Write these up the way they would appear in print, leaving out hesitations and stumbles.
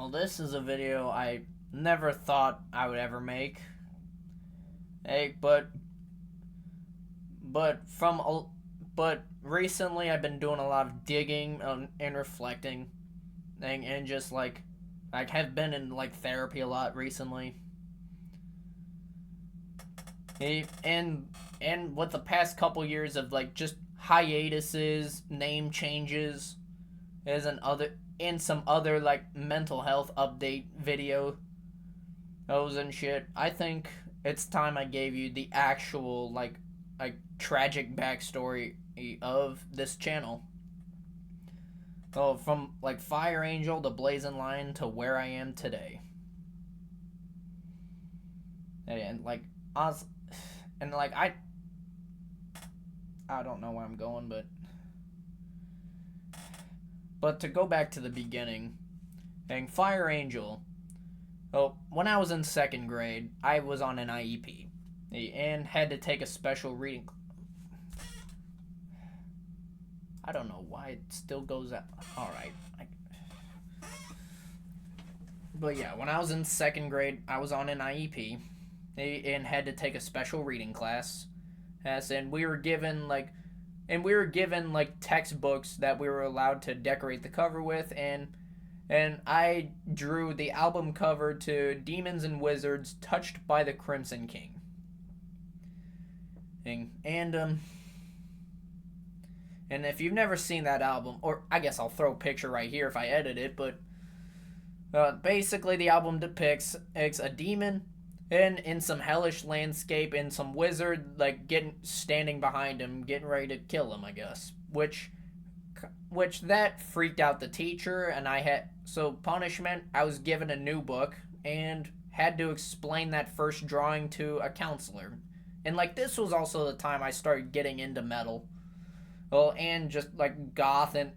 Well, this is a video I never thought I would ever make. Hey, but from but recently I've been doing a lot of digging and reflecting, and just like have been in like therapy a lot recently. And with the past couple years of like just hiatuses, name changes, as an other and some other like mental health update video those and shit. I think it's time I gave you the actual like tragic backstory of this channel. Oh, from like Fire Angel to Blazing Lion to where I am today. And like us and like I don't know where I'm going, but to go back to the beginning, and Fire Angel. Oh, when I was in second grade, I was on an IEP and had to take a special reading. I don't know why it still goes out. All right. But yeah, when I was in second grade, I was on an IEP and had to take a special reading class. And we were given like textbooks that we were allowed to decorate the cover with, and I drew the album cover to Demons and Wizards Touched by the Crimson King. And if you've never seen that album, or I guess I'll throw a picture right here if I edit it, but basically the album depicts a demon in some hellish landscape and some wizard like standing behind him, getting ready to kill him, I guess. Which that freaked out the teacher, and punishment, I was given a new book and had to explain that first drawing to a counselor. And like this was also the time I started getting into metal. Well, and just like gothic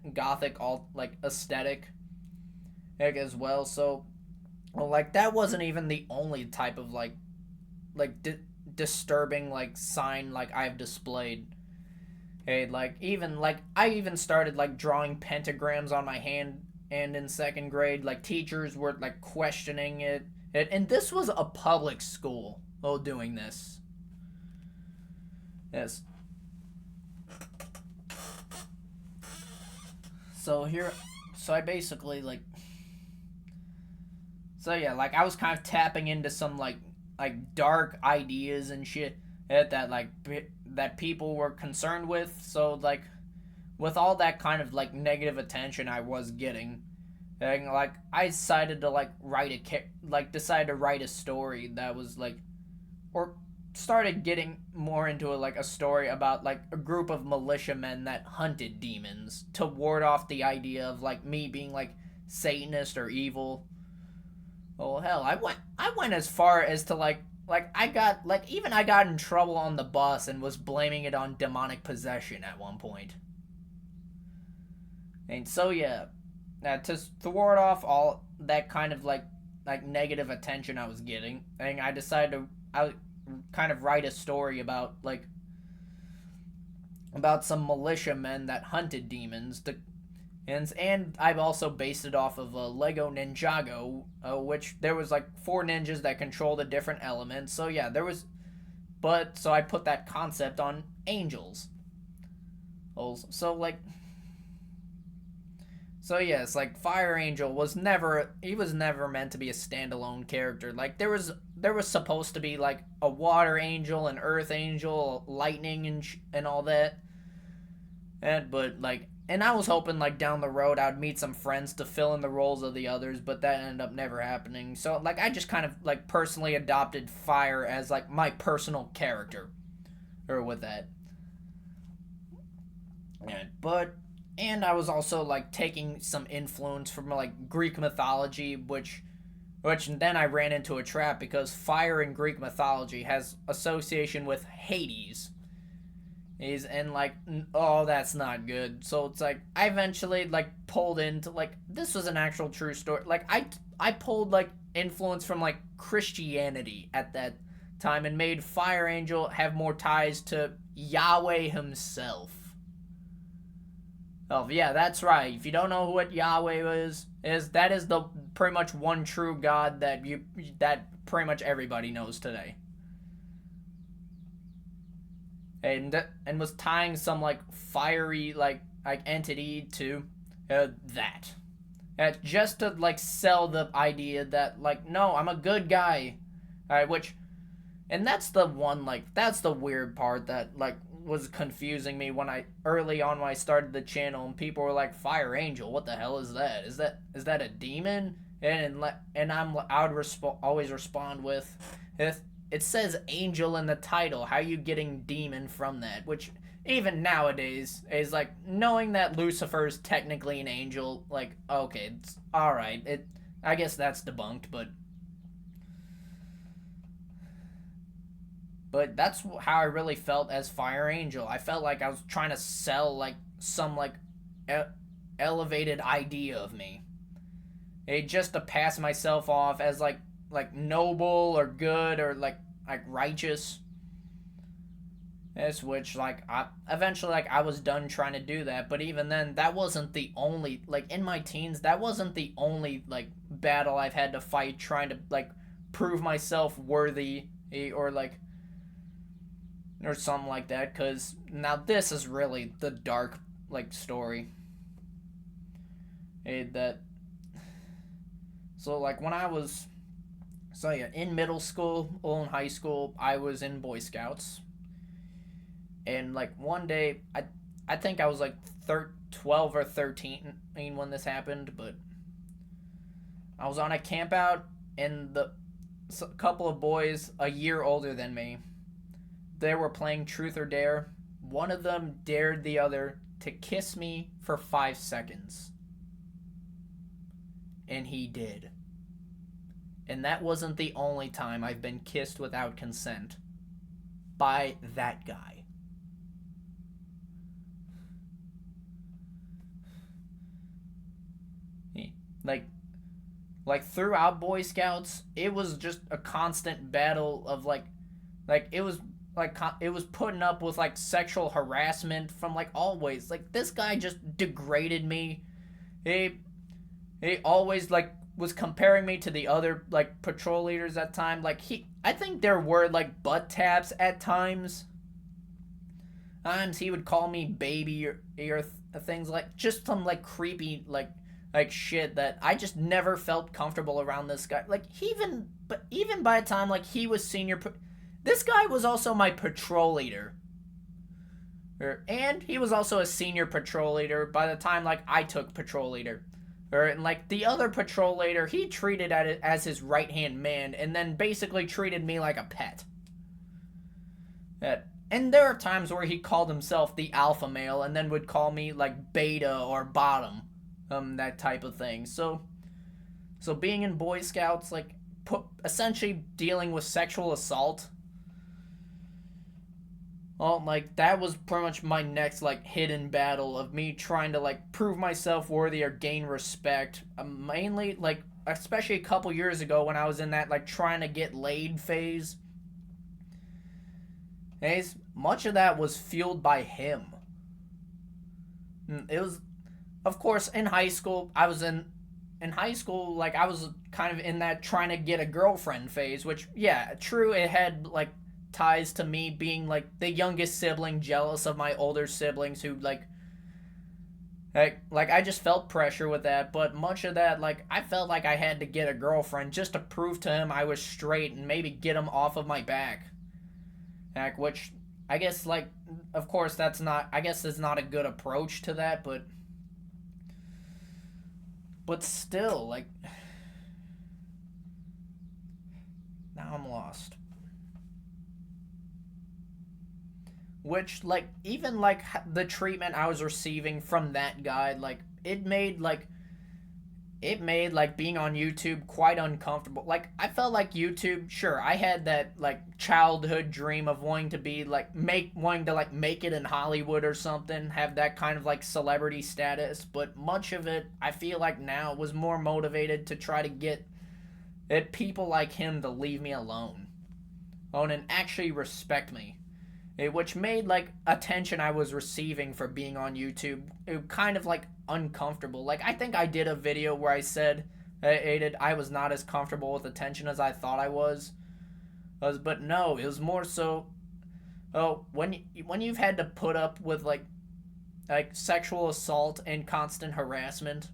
all like aesthetic as well. So well, like that wasn't even the only type of disturbing like sign like I've displayed. Hey, I even started like drawing pentagrams on my hand, and in second grade, like teachers were like questioning it. And this was a public school. Oh, doing this. Yes. So I basically like I was kind of tapping into some like dark ideas and shit that people were concerned with. So like with all that kind of like negative attention I was getting, and like I decided to decide to write a story that was like, or started getting more into a story about like a group of militiamen that hunted demons to ward off the idea of like me being like Satanist or evil. Oh hell, I went as far as to I got in trouble on the bus and was blaming it on demonic possession at one point. And so yeah, to thwart off all that kind of like negative attention I was getting, and I decided to kind of write a story about some militiamen that hunted demons. And I've also based it off of Lego Ninjago, which there was like 4 ninjas that control the different elements. So yeah, so I put that concept on angels. So yes, like Fire Angel was never meant to be a standalone character. Like there was supposed to be like a water angel, an earth angel, lightning and all that. And I was hoping like down the road I'd meet some friends to fill in the roles of the others, but that ended up never happening. So like I just kind of like personally adopted Fire as like my personal character, or with that. And I was also like taking some influence from like Greek mythology, which then I ran into a trap because fire in Greek mythology has association with Hades. And like, oh, that's not good. So it's like I eventually like pulled into like this was an actual true story. Like I pulled like influence from like Christianity at that time and made Fire Angel have more ties to Yahweh himself. Oh yeah, that's right. If you don't know what Yahweh is that is the pretty much one true God that pretty much everybody knows today. And was tying some like fiery like entity to that. Just to like sell the idea that like no, I'm a good guy. Which and that's the one like that's the weird part that like was confusing me when I early on when I started the channel and people were like Fire Angel, what the hell is that? Is that a demon? And I would always respond with if it says angel in the title, how are you getting demon from that? Which even nowadays is like knowing that Lucifer is technically an angel, like okay, it's all right. I guess that's debunked, but that's how I really felt as Fire Angel. I felt like I was trying to sell like some like e- elevated idea of me. Just to pass myself off as like noble or good or like righteous. As which like I eventually like I was done trying to do that, but even then that wasn't the only like in my teens that wasn't the only like battle I've had to fight trying to like prove myself worthy or like or something like that, because now this is really the dark like story. That so like when I was so yeah in middle school or in high school I was in Boy Scouts, and like one day I think I was like 12 or 13 when this happened, but I was on a camp out and the a couple of boys a year older than me, they were playing Truth or Dare. One of them dared the other to kiss me for 5 seconds. And he did. And that wasn't the only time I've been kissed without consent by that guy. Like like throughout Boy Scouts, it was just a constant battle of like it was putting up with like sexual harassment from like always. Like this guy just degraded me. He he always like was comparing me to the other like patrol leaders at time. Like I think there were like butt taps at times. Times he would call me baby or things like just some like creepy like shit that I just never felt comfortable around this guy. Like he even but even by the time like he was senior, this guy was also my patrol leader. And he was also a senior patrol leader by the time like I took patrol leader. And like the other patrol leader, he treated it as his right hand man, and then basically treated me like a pet. And there are times where he called himself the alpha male, and then would call me like beta or bottom, that type of thing. So being in Boy Scouts, like essentially dealing with sexual assault. Well, like that was pretty much my next like hidden battle of me trying to like prove myself worthy or gain respect. Mainly like especially a couple years ago when I was in that like trying to get laid phase. Anyways, much of that was fueled by him. It was, of course, in high school. In high school, like I was kind of in that trying to get a girlfriend phase, which yeah, true, it had like ties to me being like the youngest sibling, jealous of my older siblings who like I just felt pressure with that, but much of that like I felt like I had to get a girlfriend just to prove to him I was straight and maybe get him off of my back. Like which I guess like of course that's not I guess it's not a good approach to that, but still like now I'm lost. Which like even like the treatment I was receiving from that guy, like it made like being on YouTube quite uncomfortable. Like I felt like YouTube, sure, I had that like childhood dream of wanting to be like wanting to like make it in Hollywood or something, have that kind of like celebrity status, but much of it I feel like now was more motivated to try to get people like him to leave me alone. Oh, and actually respect me. which made like attention I was receiving for being on YouTube it kind of like uncomfortable. Like I think I did a video where I said I was not as comfortable with attention as I thought I was. But no, it was more so. Oh, when you've had to put up with like sexual assault and constant harassment,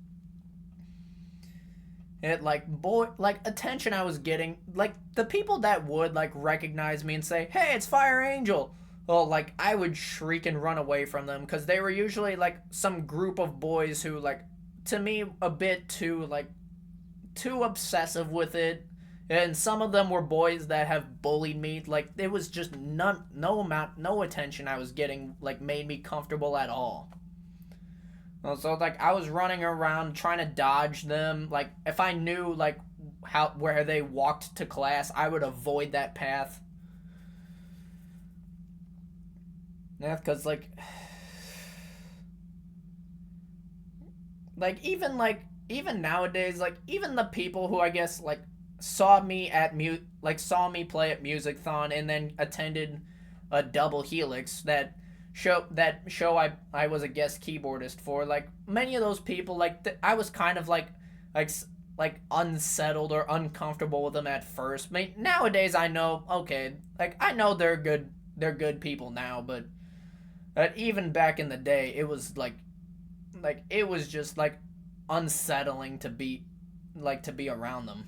it like attention I was getting, like the people that would like recognize me and say, "Hey, it's Fire Angel." Well, like I would shriek and run away from them because they were usually like some group of boys who like to me a bit too obsessive with it, and some of them were boys that have bullied me. Like it was just no attention I was getting like made me comfortable at all. So like I was running around trying to dodge them. Like if I knew like how where they walked to class, I would avoid that path. Yeah, because even nowadays, like even the people who I guess like saw me play at Musicthon and then attended a double helix that show I was a guest keyboardist for, like many of those people I was kind of like like unsettled or uncomfortable with them at first. I mean, nowadays I know, okay, like I know they're good people now, but even back in the day it was like it was just like unsettling to be around them.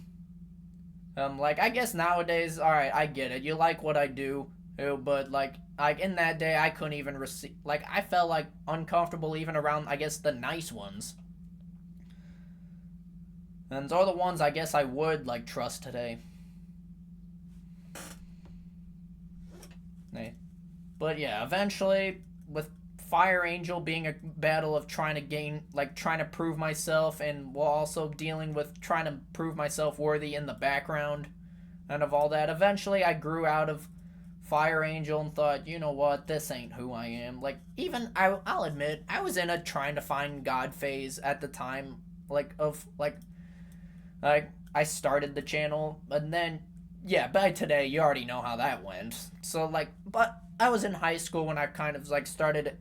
Like I guess nowadays, all right, I get it. You like what I do, but like in that day, I couldn't even receive. Like I felt like uncomfortable even around, I guess, the nice ones, and those are the ones I guess I would like trust today. Hey. But yeah, eventually with Fire Angel being a battle of trying to prove myself, and while also dealing with trying to prove myself worthy in the background and of all that. Eventually, I grew out of Fire Angel and thought, you know what, this ain't who I am. Like even I'll admit I was in a trying to find God phase at the time, I started the channel, and then yeah, by today you already know how that went. So but I was in high school when I kind of like started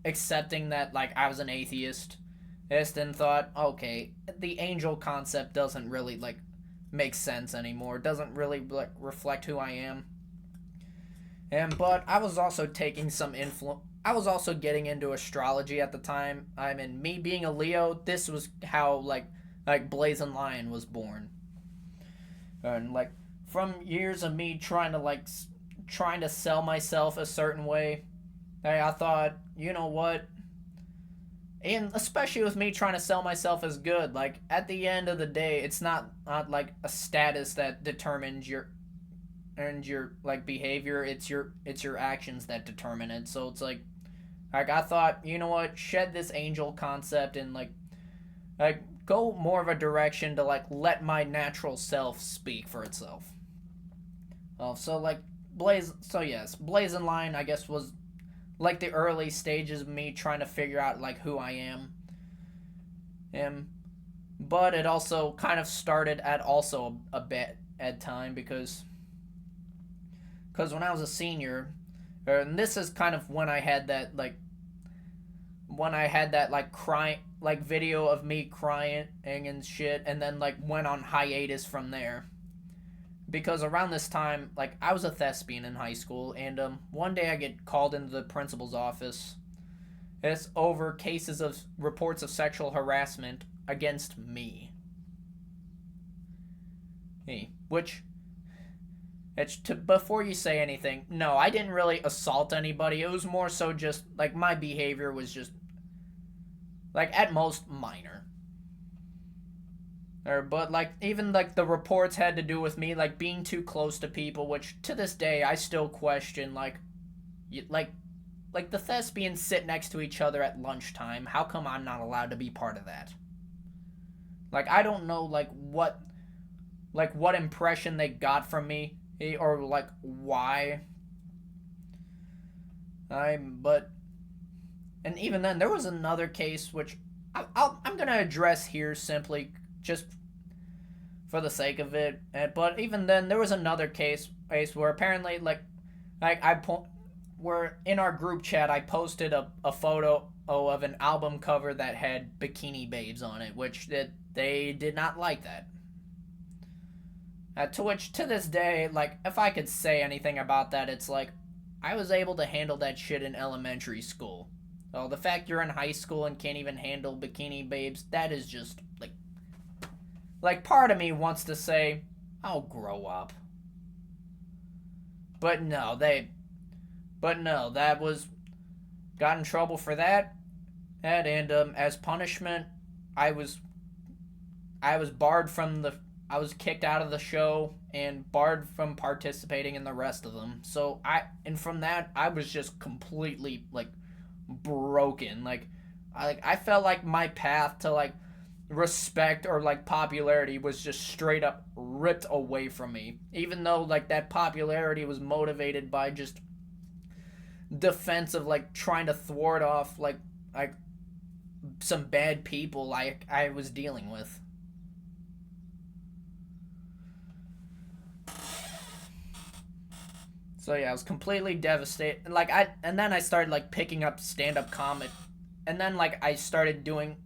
accepting that like I was an atheist. And thought, okay, the angel concept doesn't really like make sense anymore. It doesn't really like reflect who I am. And but I was also taking some influence. I was also getting into astrology at the time. I mean, me being a Leo, this was how like Blazing Lion was born. And like from years of me trying to sell myself a certain way, I thought, you know what? And especially with me trying to sell myself as good, like at the end of the day, it's not like a status that determines your like behavior. It's your actions that determine it. So it's like I thought, you know what? Shed this angel concept and like go more of a direction to like let my natural self speak for itself. So like yes, Blazing Lion I guess was like the early stages of me trying to figure out like who I am. But it also kind of started at also a bit at time because when I was a senior, and this is kind of when I had that like crying like video of me crying and shit, and then like went on hiatus from there. Because around this time, like I was a thespian in high school, and one day I get called into the principal's office. It's over cases of reports of sexual harassment against me. Which before you say anything, no, I didn't really assault anybody. It was more so just like my behavior was just like at most minor. But like even like the reports had to do with me like being too close to people, which to this day I still question. Like the thespians sit next to each other at lunchtime. How come I'm not allowed to be part of that? Like I don't know what impression they got from me, or like why. But and even then there was another case which I'm gonna address here simply just for the sake of it. But even then, there was another case where apparently, like I where in our group chat I posted a photo of an album cover that had bikini babes on it, which they did not like that. To which, to this day, like, if I could say anything about that, it's like, I was able to handle that shit in elementary school. Well, the fact you're in high school and can't even handle bikini babes, that is just, like, part of me wants to say, I'll grow up. But no, that was, got in trouble for that, and as punishment, I was barred from I was kicked out of the show and barred from participating in the rest of them. So from that, I was just completely, like, broken. I felt like my path to, like, respect or, like, popularity was just straight up ripped away from me. Even though, like, that popularity was motivated by just defense of, like, trying to thwart off, like some bad people I was dealing with. So yeah, I was completely devastated. And then I started, like, picking up stand-up comedy, and then, like, I started doing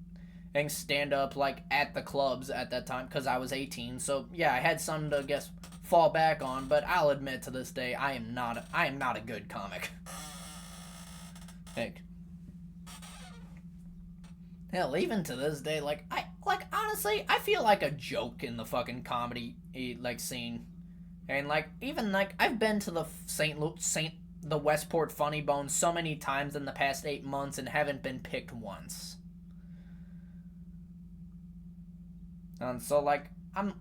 stand-up, like, at the clubs at that time because I was 18. So yeah, I had something to, I guess, fall back on. But I'll admit, to this day, I am not a good comic. Heck, hell, even to this day, honestly, I feel like a joke in the fucking comedy, like, scene. And, like, even, like, I've been to the the Westport Funny Bone so many times in the past 8 months and haven't been picked once. And so, like, I'm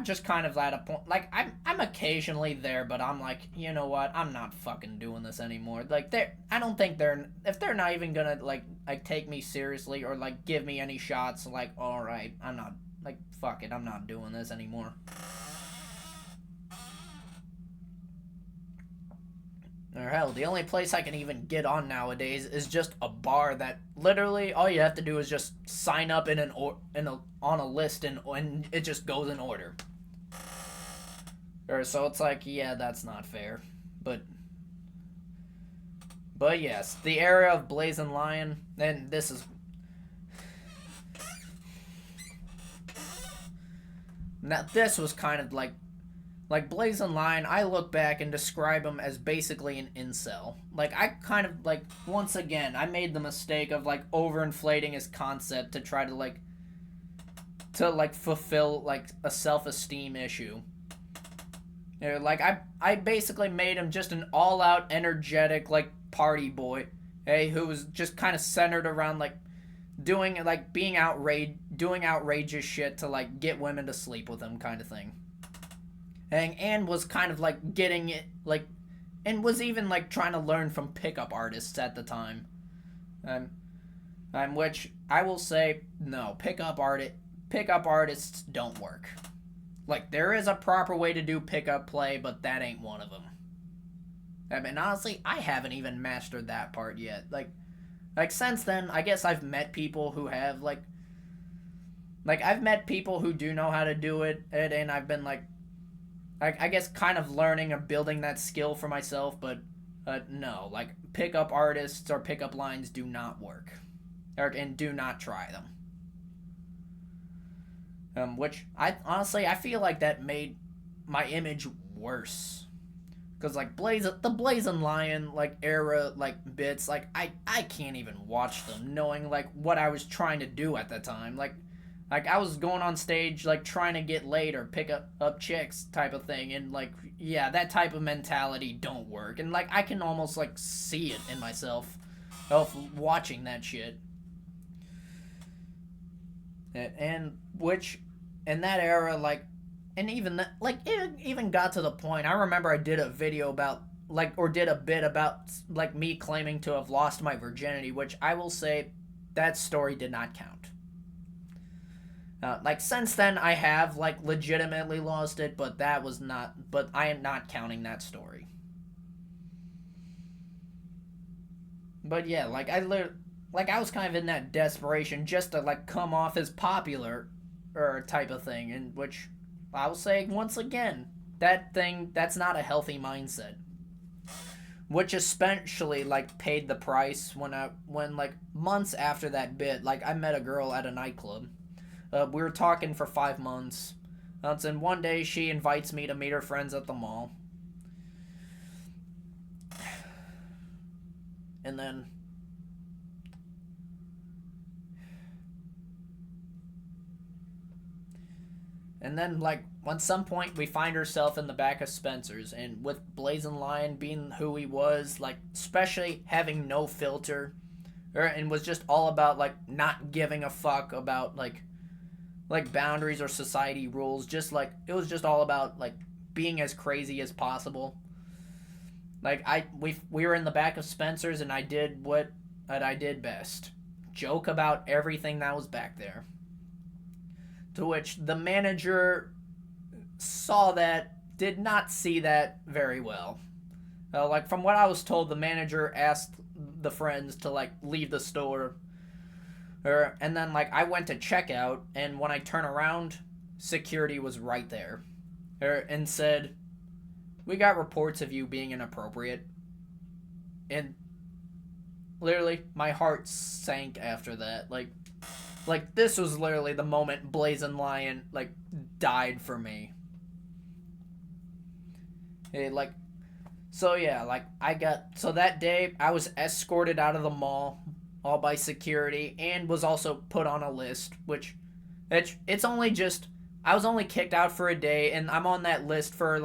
just kind of at a point, like, I'm occasionally there, but I'm like, you know what, I'm not fucking doing this anymore. Like, I don't think if they're not even gonna, like, take me seriously or, like, give me any shots, like, alright, I'm not, like, fuck it, I'm not doing this anymore. Or hell, the only place I can even get on nowadays is just a bar that literally all you have to do is just sign up on a list and it just goes in order. Or so it's like, yeah, that's not fair. But yes, the era of Blazing Lion, and this is now this was kind of like Blazing Lion, I look back and describe him as basically an incel. Like, I kind of, like, once again, I made the mistake of, like, overinflating his concept to try to, like, fulfill, like, a self-esteem issue. You know, like, I basically made him just an all-out, energetic, like, party boy, who was just kind of centered around, like, doing outrageous shit to, like, get women to sleep with him kind of thing. And was kind of, like, getting it, like, and was even, like, trying to learn from pickup artists at the time. Which I will say, no, pickup artists don't work. Like, there is a proper way to do pickup play, but that ain't one of them. I mean, honestly, I haven't even mastered that part yet. Like since then, I guess I've met people who have, like, I've met people who do know how to do it, and I've been, like, I guess kind of learning or building that skill for myself, but no, like, pickup artists or pickup lines do not work, and do not try them. Which I feel like that made my image worse, because, like, the Blazing Lion, like, era, like, bits, like, I can't even watch them knowing, like, what I was trying to do at the time. Like, I was going on stage, like, trying to get laid or pick up chicks type of thing. And, like, yeah, that type of mentality don't work. And, like, I can almost, like, see it in myself of watching that shit. And which, in that era, like, and even that, like, it even got to the point, I remember I did a video about, like, or did a bit about, like, me claiming to have lost my virginity, which I will say, that story did not count. Like, since then, I have, like, legitimately lost it, but I am not counting that story. But yeah, like, I was kind of in that desperation just to, like, come off as popular, or type of thing, in which, I will say, once again, that's not a healthy mindset. which especially like paid the price when like months after that bit, like I met a girl at a nightclub. We were talking for 5 months. And one day she invites me to meet her friends at the mall. And then like, at some point, we find ourselves in the back of Spencer's, and with Blazing Lion being who he was, like, especially having no filter, and was just all about, like, not giving a fuck about, like boundaries or society rules. Just, like, it was just all about, like, being as crazy as possible. Like, we were in the back of Spencer's, and I did what I did best. Joke about everything that was back there. To which the manager did not see that very well. Like, from what I was told, the manager asked the friends to, like, leave the store. And then, like, I went to check out, and when I turn around, security was right there. And said, "We got reports of you being inappropriate." And literally, my heart sank after that. Like, this was literally the moment Blazing Lion, like, died for me. So yeah, like, so that day, I was escorted out of the mall, all by security, and was also put on a list, which, it's only just, I was only kicked out for a day, and I'm on that list for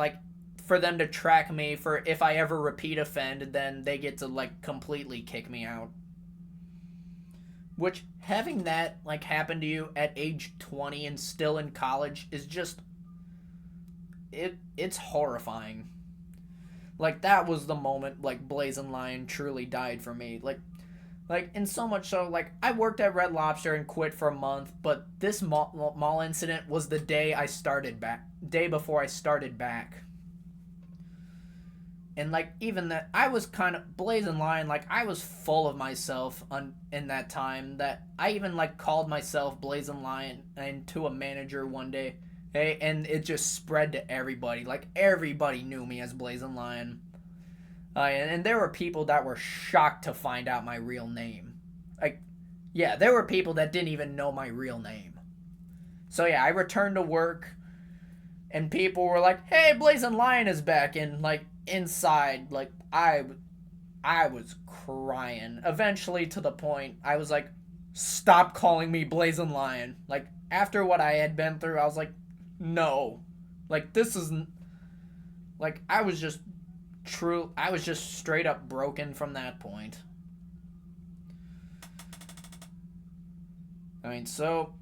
them to track me for if I ever repeat offend, then they get to, like, completely kick me out. Which, having that, like, happen to you at age 20 and still in college is just, it's horrifying. Like, that was the moment, like, Blazing Lion truly died for me. Like, and so much so, like, I worked at Red Lobster and quit for a month, but this mall incident was the day before I started back. And, like, even that, I was kind of, Blazing Lion, like, I was full of myself in that time, that I even, like, called myself Blazing Lion and to a manager one day. Hey, and it just spread to everybody. Like, everybody knew me as Blazing Lion. And there were people that were shocked to find out my real name. Like, yeah, there were people that didn't even know my real name. So, yeah, I returned to work, and people were like, "Hey, Blazing Lion is back," and, like, inside, like, I was crying. Eventually, to the point, I was like, "Stop calling me Blazing Lion." Like, after what I had been through, I was like, no. Like, this isn't, like, I was just straight up broken from that point. I mean, so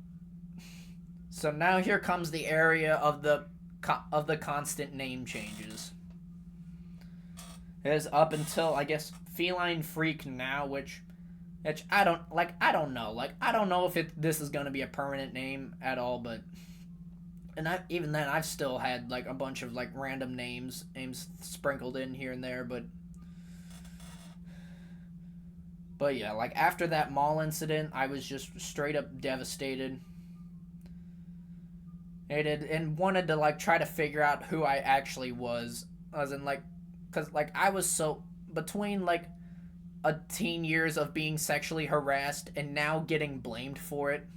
now here comes the area of the constant name changes. It is up until, I guess, Feline Freek now, which I don't know. Like, I don't know if this is going to be a permanent name at all, but, and even then, I've still had, like, a bunch of, like, random names sprinkled in here and there, but yeah, like, after that mall incident, I was just straight up devastated. And wanted to, like, try to figure out who I actually was. As in, like, because, like, I was so, between, like, a teen years of being sexually harassed and now getting blamed for it.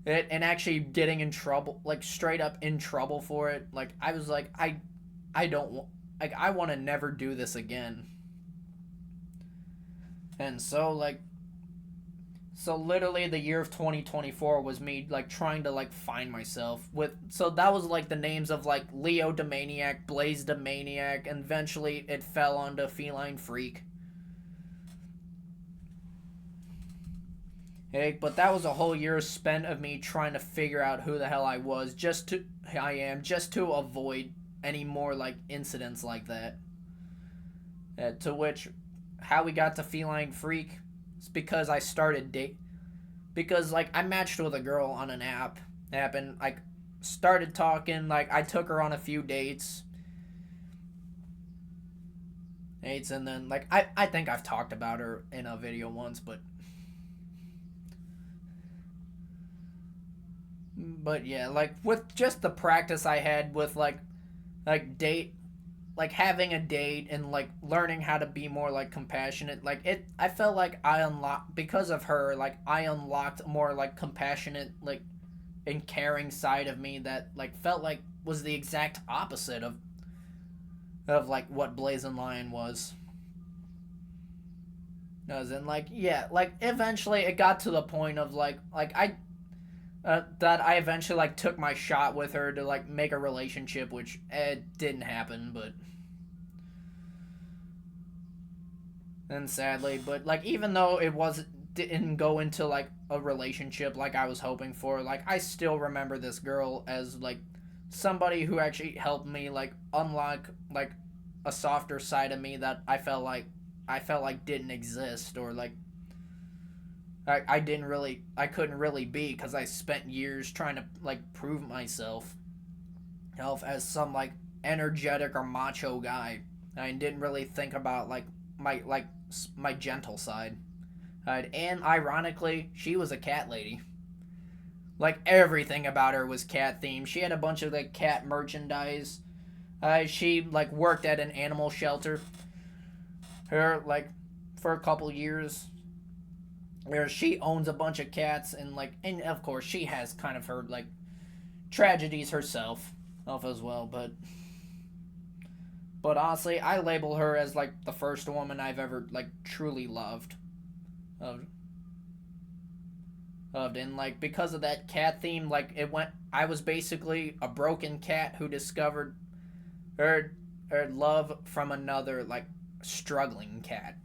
And actually getting in trouble, like, straight up in trouble for it. Like, I was like, I don't, like, I want to never do this again. And so, like, so literally the year of 2024 was me, like, trying to, like, find myself so that was, like, the names of, like, Leo the Maniac, Blaze the Maniac, and eventually it fell onto Feline Freek. Hey, but that was a whole year spent of me trying to figure out who the hell I was, just to avoid any more, like, incidents like that. To which, how we got to Feline Freek, it's because because, like, I matched with a girl on an app, and, like, started talking, like, I took her on a few dates, and then, like, I think I've talked about her in a video once, but yeah, like, with just the practice I had with, like like having a date and like learning how to be more like compassionate, like it I felt like I unlocked because of her, like I unlocked more like compassionate, like and caring side of me that like felt like was the exact opposite of like what Blazing Lion was. As in, like, yeah, like eventually it got to the point of like I that I eventually like took my shot with her to like make a relationship, which it didn't happen, but and sadly, but like even though it was didn't go into like a relationship like I was hoping for, like I still remember this girl as like somebody who actually helped me like unlock like a softer side of me that I felt like didn't exist, or like I didn't really I couldn't really be because I spent years trying to like prove myself as some like energetic or macho guy. I didn't really think about like my gentle side. And ironically, she was a cat lady. Like everything about her was cat themed. She had a bunch of like cat merchandise. She like worked at an animal shelter. Her like for a couple years. Where she owns a bunch of cats, and of course she has kind of her like tragedies herself of as well, but honestly I label her as like the first woman I've ever like truly loved. Of and like because of that cat theme, like it went I was basically a broken cat who discovered her her love from another like struggling cat.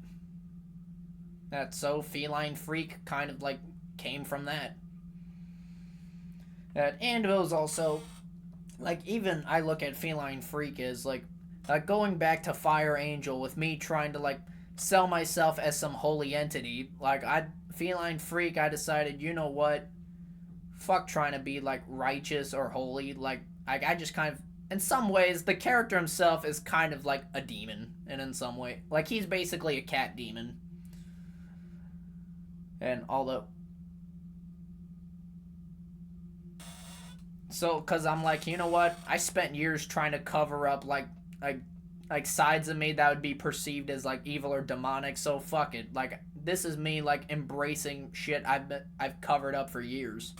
That's so Feline Freek kind of like came from that. And it was also like even I look at Feline Freak as like going back to Fire Angel with me trying to like sell myself as some holy entity. Like I Feline Freak, I decided, you know what? Fuck trying to be like righteous or holy. Like I just kind of in some ways the character himself is kind of like a demon, and in some way like he's basically a cat demon. And although so cuz I'm like, you know what? I spent years trying to cover up like sides of me that would be perceived as like evil or demonic. So fuck it. Like this is me like embracing shit I've covered up for years.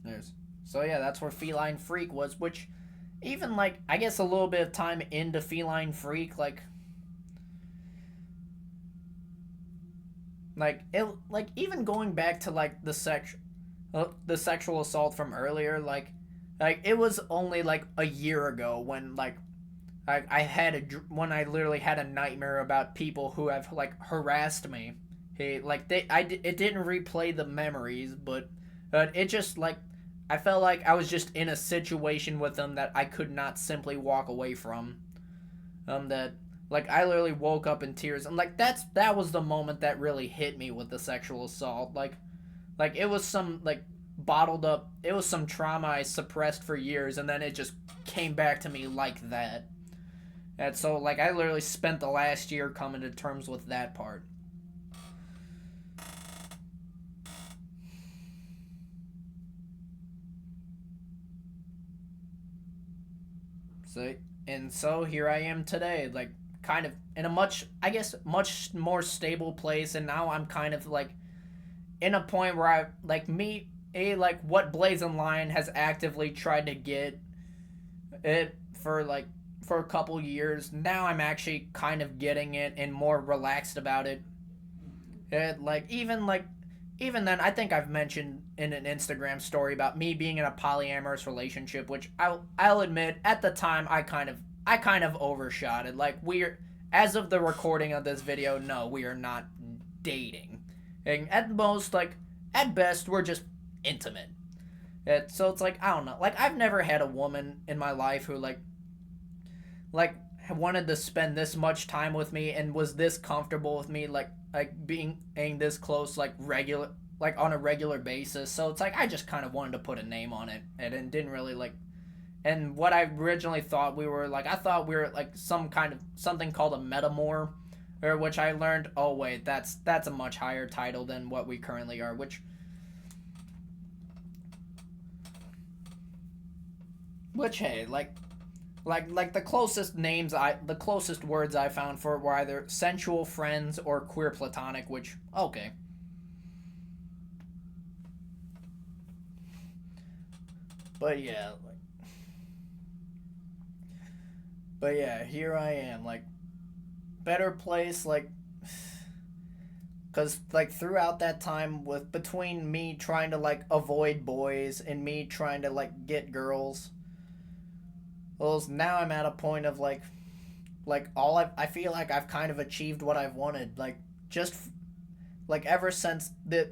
There's so yeah, that's where Feline Freak was, which even like I guess a little bit of time into Feline Freak, like it like even going back to like the sexual assault from earlier, like it was only like a year ago when like I had when I literally had a nightmare about people who have like harassed me. Hey, like it didn't replay the memories, but it just like I felt like I was just in a situation with them that I could not simply walk away from. That like I literally woke up in tears. And like that was the moment that really hit me with the sexual assault. Like it was some like bottled up. It was some trauma I suppressed for years, and then it just came back to me like that. And so like I literally spent the last year coming to terms with that part. So and so here I am today, like kind of in a much I guess much more stable place, and now I'm kind of like in a point where I like me a like what Blazing Lion has actively tried to get it for a couple years. Now I'm actually kind of getting it and more relaxed about it. It even then I think I've mentioned in an Instagram story about me being in a polyamorous relationship, which I'll admit at the time I kind of overshot it. Like we're as of the recording of this video, no, we are not dating. And at most at best we're just intimate. So it's like I don't know. Like I've never had a woman in my life who like wanted to spend this much time with me and was this comfortable with me being this close like on a regular basis. So it's like I just kind of wanted to put a name on it and didn't really like and what I originally thought we were like I thought we were like some kind of something called a metamor, or which I learned, oh wait, that's a much higher title than what we currently are, which Which, hey, like the closest words I found for it were either sensual friends or queer platonic, which, okay. But yeah, here I am, like, better place, like, because, like, throughout that time, with between me trying to, like, avoid boys and me trying to, like, get girls, well, now I'm at a point of, like I feel like I've kind of achieved what I've wanted, like, just, like, ever since the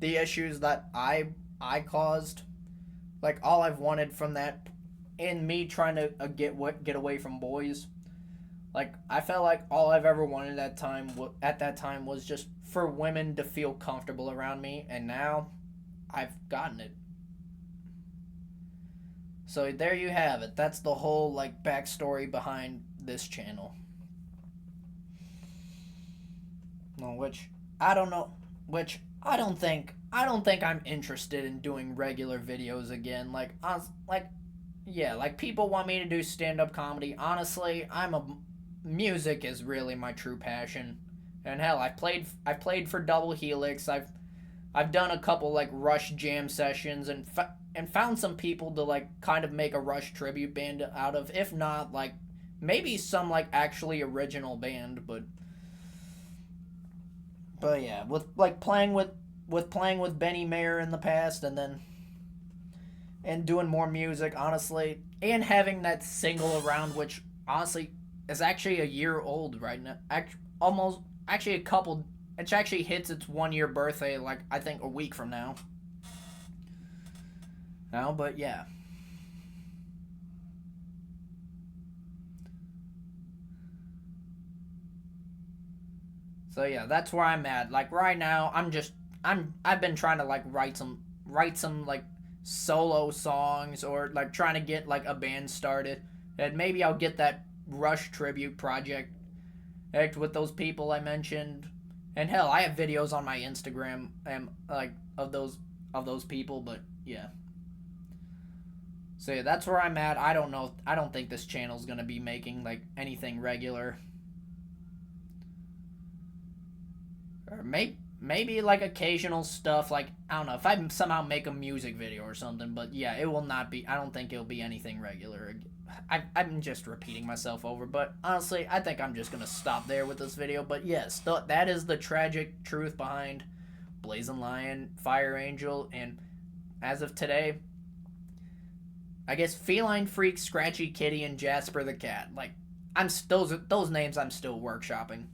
issues that I caused, like, all I've wanted from that, in me trying to get away from boys, like, I felt like all I've ever wanted at that time was just for women to feel comfortable around me, and now I've gotten it. So there you have it. That's the whole, like, backstory behind this channel. Well, which I don't know, which I don't think I'm interested in doing regular videos again. Like, yeah, like, people want me to do stand-up comedy. Honestly, music is really my true passion. And hell, I've played for Double Helix. I've done a couple, like, Rush jam sessions, and found some people to, like, kind of make a Rush tribute band out of. If not, like, maybe some, like, actually original band, but yeah, with, like, playing with Benny Mayer in the past, and doing more music, honestly, and having that single around, which honestly is actually a year old right now. Almost, actually, a couple. It actually hits its 1 year birthday, like, I think a week from now. No, but yeah. So yeah, that's where I'm at. Like, right now, I've been trying to, like, write some, like, solo songs, or, like, trying to get, like, a band started. And maybe I'll get that Rush tribute project with those people I mentioned. And hell, I have videos on my Instagram, like, of those people, but yeah. So yeah, that's where I'm at. I don't know. I don't think this channel's going to be making, like, anything regular. Or maybe, like, occasional stuff, like, I don't know, if I somehow make a music video or something, but yeah, it will not be, I don't think it'll be anything regular. I'm just repeating myself over, but honestly, I think I'm just gonna stop there with this video. But yes, that is the tragic truth behind Blazing Lion, Fire Angel, and as of today, I guess Feline Freak, Scratchy Kitty, and Jasper the Cat. Like, those names I'm still workshopping.